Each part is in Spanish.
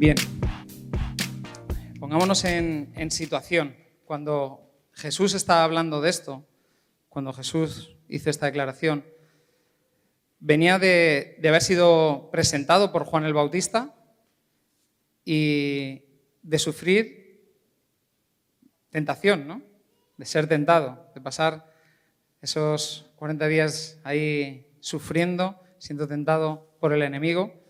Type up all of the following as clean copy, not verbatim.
Bien, pongámonos en situación. Cuando Jesús estaba hablando de esto, cuando Jesús hizo esta declaración, venía de haber sido presentado por Juan el Bautista y de sufrir tentación, ¿no? De ser tentado, de pasar esos 40 días ahí sufriendo, siendo tentado por el enemigo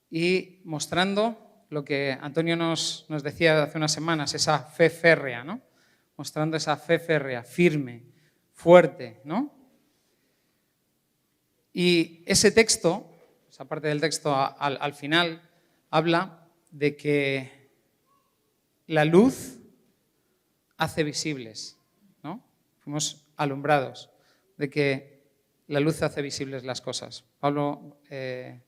y mostrando lo que Antonio nos decía hace unas semanas, esa fe férrea, ¿no? Mostrando esa fe férrea, firme, fuerte, ¿no? Y ese texto, esa parte del texto al final, habla de que la luz hace visibles, ¿no? Fuimos alumbrados de que la luz hace visibles las cosas. Pablo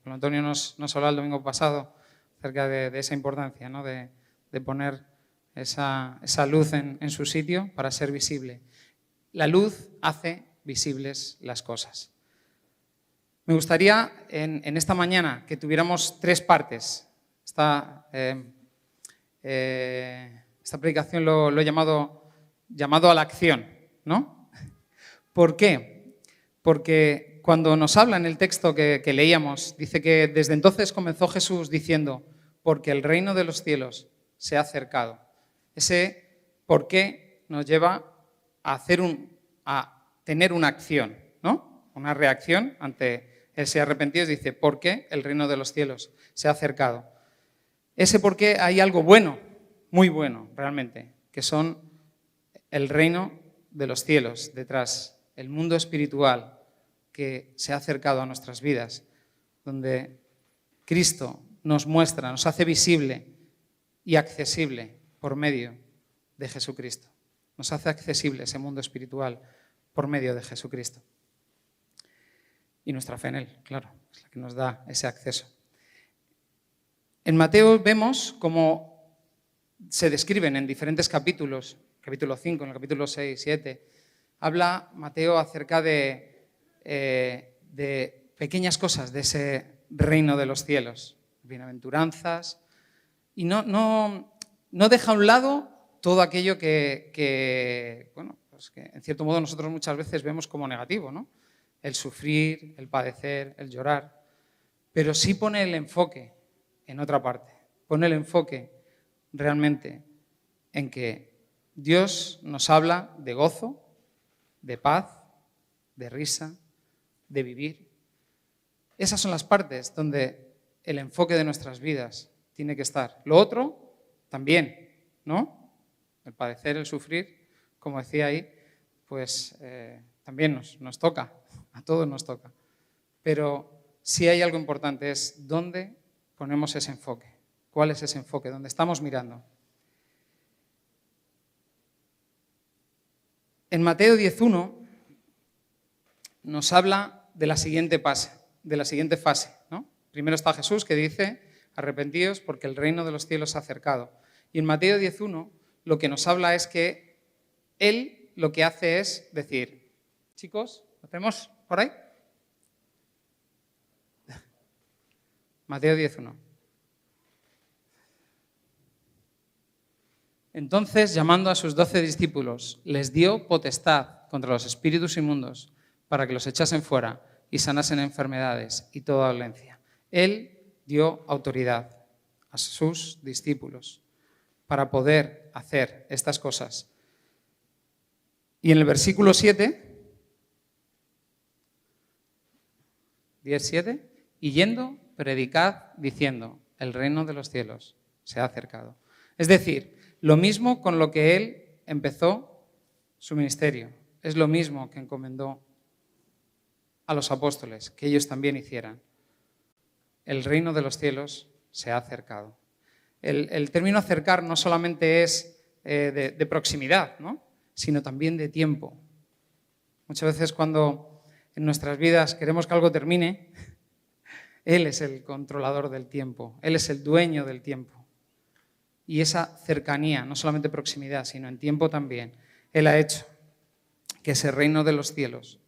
Antonio nos habló el domingo pasado acerca de esa importancia, ¿no? De poner esa luz en su sitio para ser visible. La luz hace visibles las cosas. Me gustaría en esta mañana que tuviéramos tres partes. Esta predicación lo he llamado a la acción, ¿no? ¿Por qué? Porque cuando nos habla en el texto que leíamos, dice que desde entonces comenzó Jesús diciendo, porque el reino de los cielos se ha acercado. Ese por qué nos lleva a tener una acción, ¿no? Una reacción ante ese arrepentido. Dice, ¿por qué el reino de los cielos se ha acercado? Ese por qué hay algo bueno, muy bueno realmente, que son el reino de los cielos detrás, el mundo espiritual que se ha acercado a nuestras vidas, donde Cristo nos muestra, nos hace visible y accesible por medio de Jesucristo. Nos hace accesible ese mundo espiritual por medio de Jesucristo. Y nuestra fe en Él, claro, es la que nos da ese acceso. En Mateo vemos cómo se describen en diferentes capítulos, capítulo 5, en el capítulo 6, 7, habla Mateo acerca de pequeñas cosas de ese reino de los cielos, bienaventuranzas, y no deja a un lado todo aquello que en cierto modo nosotros muchas veces vemos como negativo, ¿no? El sufrir, el padecer, el llorar, pero sí pone el enfoque en otra parte, pone el enfoque realmente en que Dios nos habla de gozo, de paz, de risa, de vivir. Esas son las partes donde el enfoque de nuestras vidas tiene que estar. Lo otro también, ¿no? El padecer, el sufrir, como decía ahí, pues también nos toca, a todos nos toca. Pero sí hay algo importante, es dónde ponemos ese enfoque. ¿Cuál es ese enfoque? ¿Dónde estamos mirando? En Mateo 10:1 nos habla de la siguiente fase, ¿no? Primero está Jesús que dice, arrepentíos porque el reino de los cielos se ha acercado. Y en Mateo 10:1 lo que nos habla es que Él lo que hace es decir, chicos, ¿lo tenemos por ahí? Mateo 10:1. Entonces, llamando a sus 12 discípulos, les dio potestad contra los espíritus inmundos para que los echasen fuera y sanasen enfermedades y toda dolencia. Él dio autoridad a sus discípulos para poder hacer estas cosas. Y en el versículo 7, 10:7, y yendo, predicad diciendo, el reino de los cielos se ha acercado. Es decir, lo mismo con lo que Él empezó su ministerio. Es lo mismo que encomendó a los apóstoles, que ellos también hicieran. El reino de los cielos se ha acercado. El término acercar no solamente es de proximidad, ¿no? Sino también de tiempo. Muchas veces cuando en nuestras vidas queremos que algo termine, Él es el controlador del tiempo, Él es el dueño del tiempo. Y esa cercanía, no solamente proximidad, sino en tiempo también, Él ha hecho que ese reino de los cielos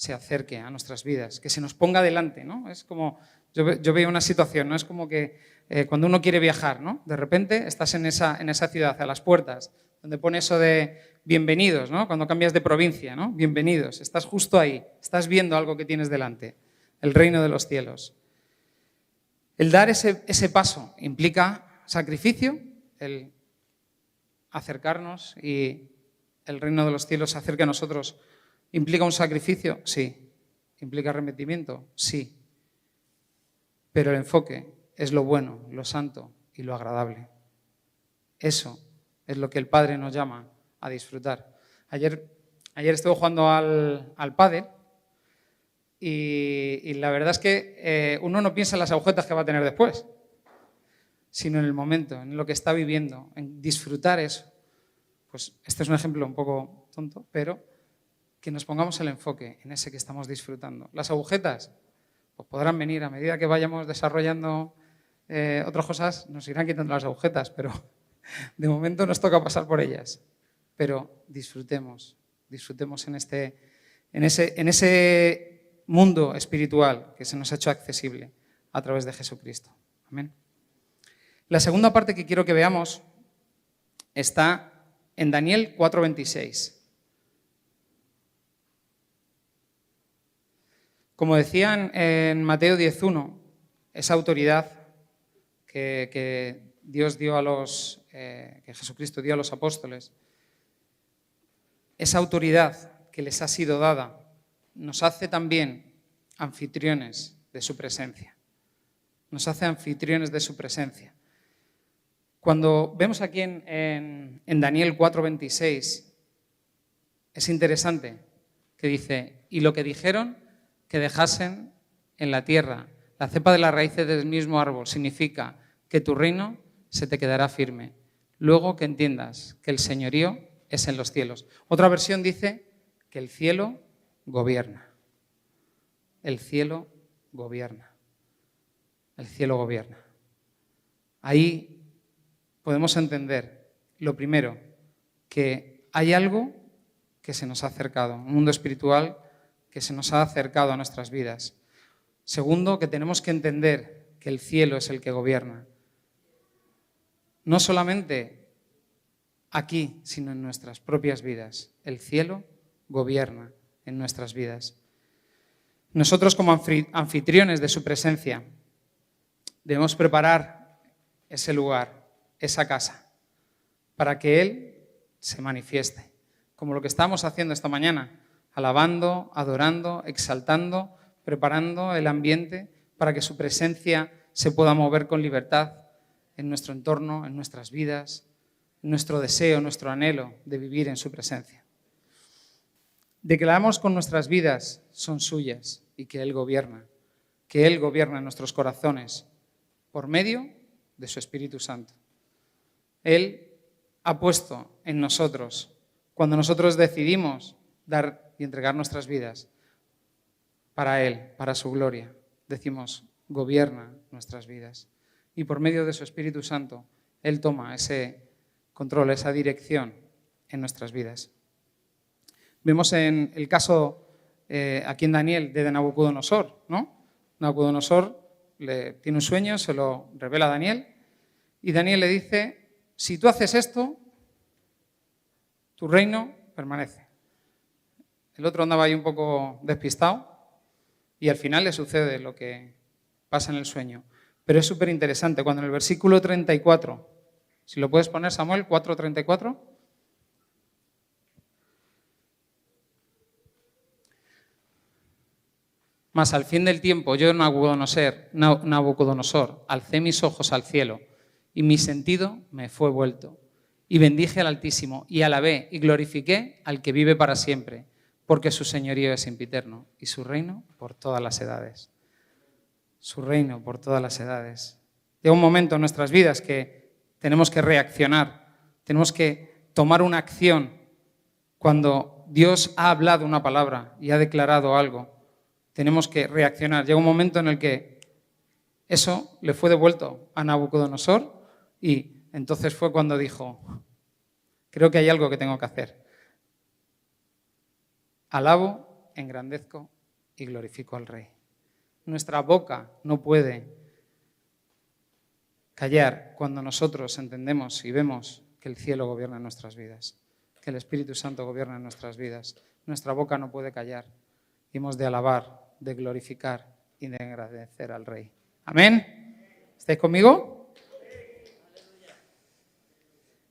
se acerque a nuestras vidas, que se nos ponga delante, ¿no? Es como, yo veo una situación, ¿no? Es como que cuando uno quiere viajar, ¿no? De repente estás en esa ciudad, a las puertas, donde pone eso de bienvenidos, ¿no? Cuando cambias de provincia, ¿no? Bienvenidos, estás justo ahí, estás viendo algo que tienes delante, el reino de los cielos. El dar ese paso implica sacrificio, el acercarnos y el reino de los cielos se acerca a nosotros. ¿Implica un sacrificio? Sí. ¿Implica arrepentimiento? Sí. Pero el enfoque es lo bueno, lo santo y lo agradable. Eso es lo que el Padre nos llama a disfrutar. Ayer estuve jugando al pádel y la verdad es que uno no piensa en las agujetas que va a tener después, sino en el momento, en lo que está viviendo, en disfrutar eso. Pues este es un ejemplo un poco tonto, pero que nos pongamos el enfoque en ese que estamos disfrutando. Las agujetas pues podrán venir a medida que vayamos desarrollando otras cosas, nos irán quitando las agujetas, pero de momento nos toca pasar por ellas. Pero disfrutemos en ese mundo espiritual que se nos ha hecho accesible a través de Jesucristo. Amén. La segunda parte que quiero que veamos está en Daniel 4:26. Como decían en Mateo 10:1, esa autoridad que Dios dio que Jesucristo dio a los apóstoles, esa autoridad que les ha sido dada, nos hace también anfitriones de su presencia. Nos hace anfitriones de su presencia. Cuando vemos aquí en Daniel 4:26, es interesante que dice, y lo que dijeron que dejasen en la tierra la cepa de las raíces del mismo árbol, significa que tu reino se te quedará firme. Luego que entiendas que el señorío es en los cielos. Otra versión dice que el cielo gobierna. El cielo gobierna. El cielo gobierna. Ahí podemos entender, lo primero, que hay algo que se nos ha acercado, un mundo espiritual que se nos ha acercado a nuestras vidas. Segundo, que tenemos que entender que el cielo es el que gobierna. No solamente aquí, sino en nuestras propias vidas. El cielo gobierna en nuestras vidas. Nosotros, como anfitriones de su presencia, debemos preparar ese lugar, esa casa, para que Él se manifieste, como lo que estamos haciendo esta mañana, alabando, adorando, exaltando, preparando el ambiente para que su presencia se pueda mover con libertad en nuestro entorno, en nuestras vidas, en nuestro deseo, nuestro anhelo de vivir en su presencia. Declaramos con nuestras vidas son suyas y que Él gobierna en nuestros corazones por medio de su Espíritu Santo. Él ha puesto en nosotros, cuando nosotros decidimos dar y entregar nuestras vidas para Él, para su gloria, decimos, gobierna nuestras vidas. Y por medio de su Espíritu Santo, Él toma ese control, esa dirección en nuestras vidas. Vemos en el caso aquí en Daniel de Nabucodonosor, ¿no? Nabucodonosor tiene un sueño, se lo revela a Daniel y Daniel le dice, si tú haces esto, tu reino permanece. El otro andaba ahí un poco despistado y al final le sucede lo que pasa en el sueño. Pero es súper interesante cuando en el versículo 34, si lo puedes poner Samuel, 4:34. Mas al fin del tiempo yo, Nabucodonosor, alcé mis ojos al cielo y mi sentido me fue vuelto. Y bendije al Altísimo y alabé y glorifiqué al que vive para siempre, porque su señorío es sempiterno y su reino por todas las edades. Su reino por todas las edades. Llega un momento en nuestras vidas que tenemos que reaccionar, tenemos que tomar una acción cuando Dios ha hablado una palabra y ha declarado algo. Tenemos que reaccionar. Llega un momento en el que eso le fue devuelto a Nabucodonosor y entonces fue cuando dijo, creo que hay algo que tengo que hacer. Alabo engrandezco y glorifico al Rey. Nuestra boca no puede callar cuando nosotros entendemos y vemos que el cielo gobierna en nuestras vidas, que el Espíritu Santo gobierna en nuestras vidas. Nuestra boca no puede callar y hemos de alabar, de glorificar y de agradecer al Rey. ¿Amén? ¿Estáis conmigo?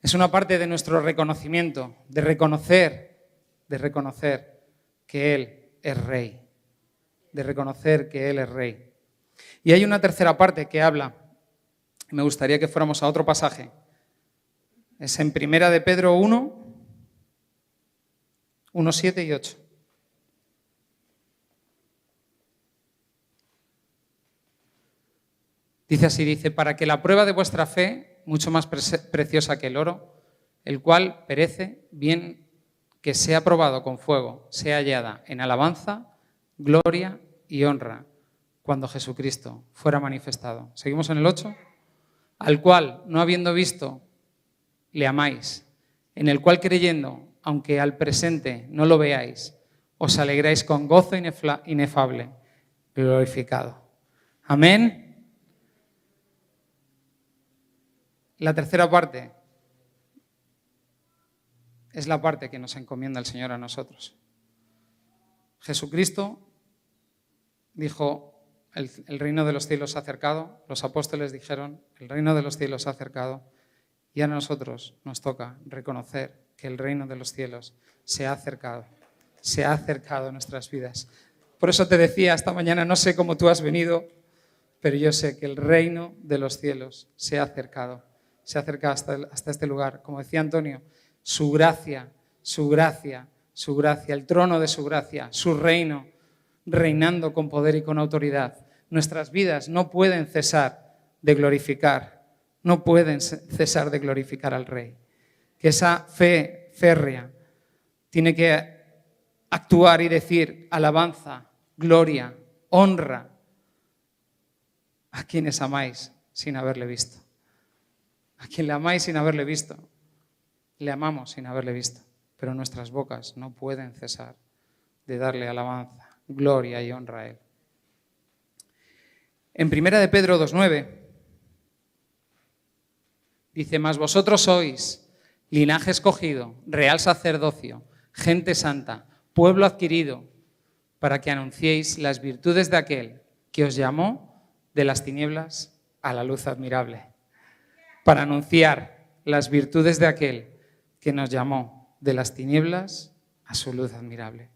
Es una parte de nuestro reconocimiento, de reconocer que Él es Rey, de reconocer que Él es Rey. Y hay una tercera parte que habla, me gustaría que fuéramos a otro pasaje, es en 1 de Pedro 1, 7 y 8. Dice así, para que la prueba de vuestra fe, mucho más preciosa que el oro, el cual perece, bien que sea probado con fuego, sea hallada en alabanza, gloria y honra, cuando Jesucristo fuera manifestado. ¿Seguimos en el 8? Al cual, no habiendo visto, le amáis, en el cual creyendo, aunque al presente no lo veáis, os alegráis con gozo inefable, glorificado. Amén. La tercera parte es la parte que nos encomienda el Señor a nosotros. Jesucristo dijo, el reino de los cielos se ha acercado, los apóstoles dijeron, el reino de los cielos se ha acercado, y a nosotros nos toca reconocer que el reino de los cielos se ha acercado a nuestras vidas. Por eso te decía esta mañana, no sé cómo tú has venido, pero yo sé que el reino de los cielos se ha acercado hasta este lugar. Como decía Antonio, su gracia, el trono de su gracia, su reino, reinando con poder y con autoridad. Nuestras vidas no pueden cesar de glorificar al Rey. Que esa fe férrea tiene que actuar y decir alabanza, gloria, honra a quienes amáis sin haberle visto. A quien le amáis sin haberle visto, le amamos sin haberle visto, pero nuestras bocas no pueden cesar de darle alabanza, gloria y honra a Él. En 1 de Pedro 2:9 dice, mas vosotros sois linaje escogido, real sacerdocio, gente santa, pueblo adquirido, para que anunciéis las virtudes de aquel que os llamó de las tinieblas a la luz admirable. Para anunciar las virtudes de aquel que nos llamó de las tinieblas a su luz admirable.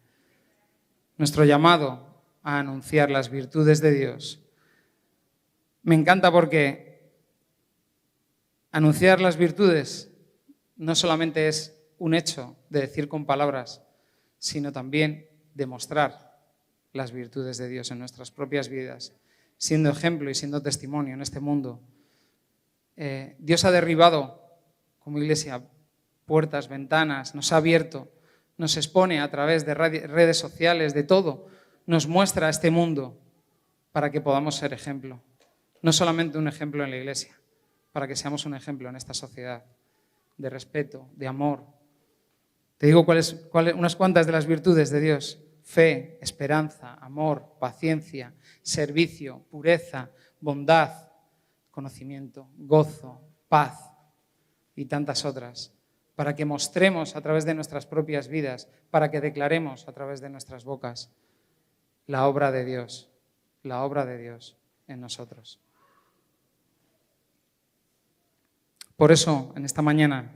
Nuestro llamado a anunciar las virtudes de Dios me encanta porque anunciar las virtudes no solamente es un hecho de decir con palabras, sino también demostrar las virtudes de Dios en nuestras propias vidas, siendo ejemplo y siendo testimonio en este mundo. Dios ha derribado, como iglesia, puertas, ventanas, nos ha abierto, nos expone a través de redes sociales, de todo, nos muestra este mundo para que podamos ser ejemplo. No solamente un ejemplo en la iglesia, para que seamos un ejemplo en esta sociedad de respeto, de amor. Te digo unas cuantas de las virtudes de Dios: fe, esperanza, amor, paciencia, servicio, pureza, bondad, conocimiento, gozo, paz y tantas otras, para que mostremos a través de nuestras propias vidas, para que declaremos a través de nuestras bocas la obra de Dios en nosotros. Por eso, en esta mañana,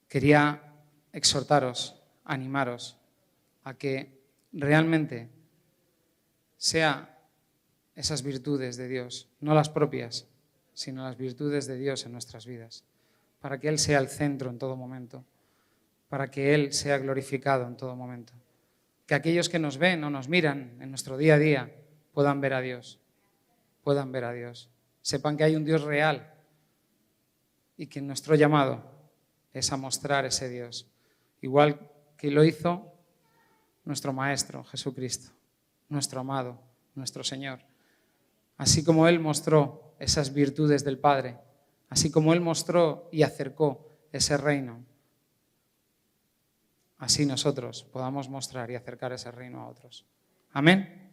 quería exhortaros, animaros a que realmente sea esas virtudes de Dios, no las propias, sino las virtudes de Dios en nuestras vidas, para que Él sea el centro en todo momento, para que Él sea glorificado en todo momento. Que aquellos que nos ven o nos miran en nuestro día a día puedan ver a Dios, sepan que hay un Dios real y que nuestro llamado es a mostrar ese Dios, igual que lo hizo nuestro Maestro Jesucristo, nuestro amado, nuestro Señor. Así como Él mostró esas virtudes del Padre, así como Él mostró y acercó ese reino así nosotros podamos mostrar y acercar ese reino a otros. Amén.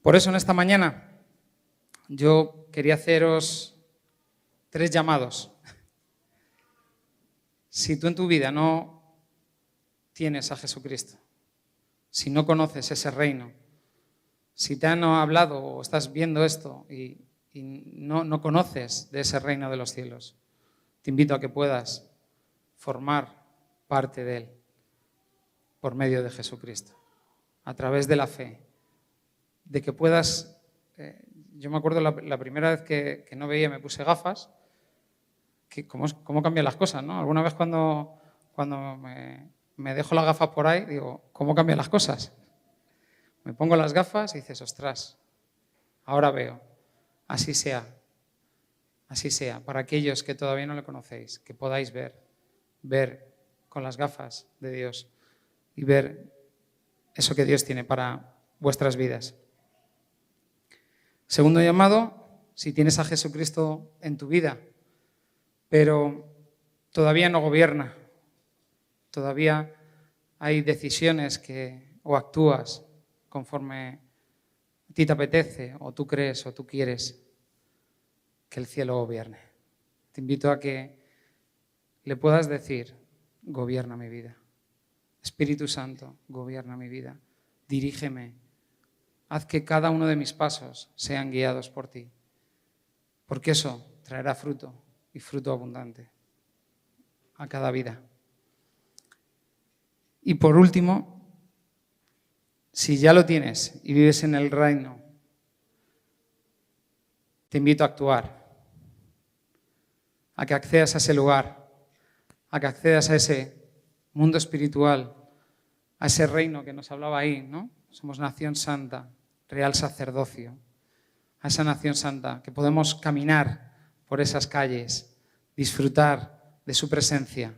Por eso en esta mañana yo quería haceros 3 llamados. Si tú en tu vida no tienes a Jesucristo, si no conoces ese reino, si te han hablado o estás viendo esto y no conoces de ese reino de los cielos, te invito a que puedas formar parte de él por medio de Jesucristo, a través de la fe, de que puedas... yo me acuerdo la primera vez que no veía, me puse gafas, que cómo cambian las cosas, ¿no? Alguna vez cuando me dejo las gafas por ahí, digo, ¿cómo cambian las cosas? Me pongo las gafas y dices, ostras, ahora veo. Así sea, para aquellos que todavía no le conocéis, que podáis ver con las gafas de Dios y ver eso que Dios tiene para vuestras vidas. Segundo llamado, si tienes a Jesucristo en tu vida, pero todavía no gobierna, todavía hay decisiones o actúas conforme a ti te apetece, o tú crees, o tú quieres que el cielo gobierne. Te invito a que le puedas decir, gobierna mi vida. Espíritu Santo, gobierna mi vida. Dirígeme. Haz que cada uno de mis pasos sean guiados por ti. Porque eso traerá fruto, y fruto abundante a cada vida. Y por último, si ya lo tienes y vives en el reino, te invito a actuar, a que accedas a ese lugar, a que accedas a ese mundo espiritual, a ese reino que nos hablaba ahí, ¿no? Somos nación santa, real sacerdocio, a esa nación santa, que podemos caminar por esas calles, disfrutar de su presencia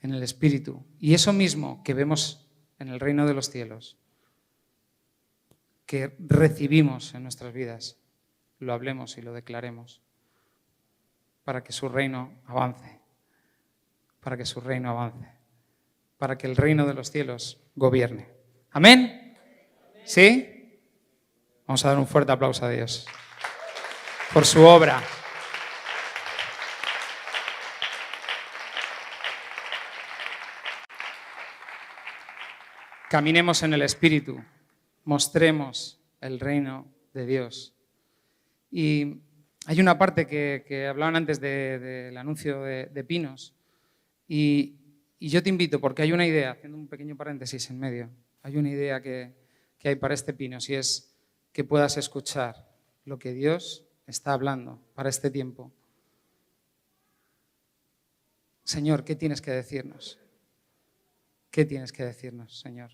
en el Espíritu. Y eso mismo que vemos en el reino de los cielos, que recibimos en nuestras vidas, lo hablemos y lo declaremos para que su reino avance, para que su reino avance, para que el reino de los cielos gobierne. ¿Amén? ¿Sí? Vamos a dar un fuerte aplauso a Dios por su obra. Caminemos en el Espíritu, mostremos el reino de Dios. Y hay una parte que hablaban antes del anuncio de Pinos, y yo te invito, porque hay una idea, haciendo un pequeño paréntesis en medio, hay una idea que hay para este Pinos, y es que puedas escuchar lo que Dios está hablando para este tiempo. Señor, ¿qué tienes que decirnos? ¿Qué tienes que decirnos, Señor?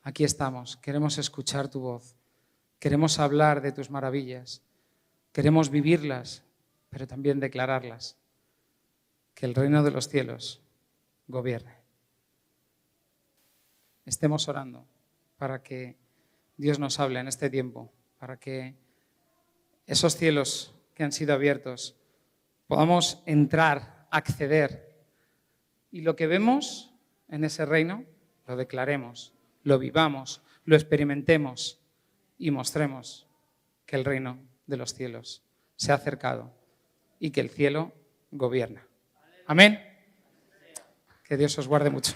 Aquí estamos, queremos escuchar tu voz, queremos hablar de tus maravillas, queremos vivirlas, pero también declararlas. Que el reino de los cielos gobierne. Estemos orando para que Dios nos hable en este tiempo, para que esos cielos que han sido abiertos podamos entrar, acceder, y lo que vemos en ese reino lo declaremos, lo vivamos, lo experimentemos y mostremos que el reino de los cielos se ha acercado y que el cielo gobierna. Amén. Que Dios os guarde mucho.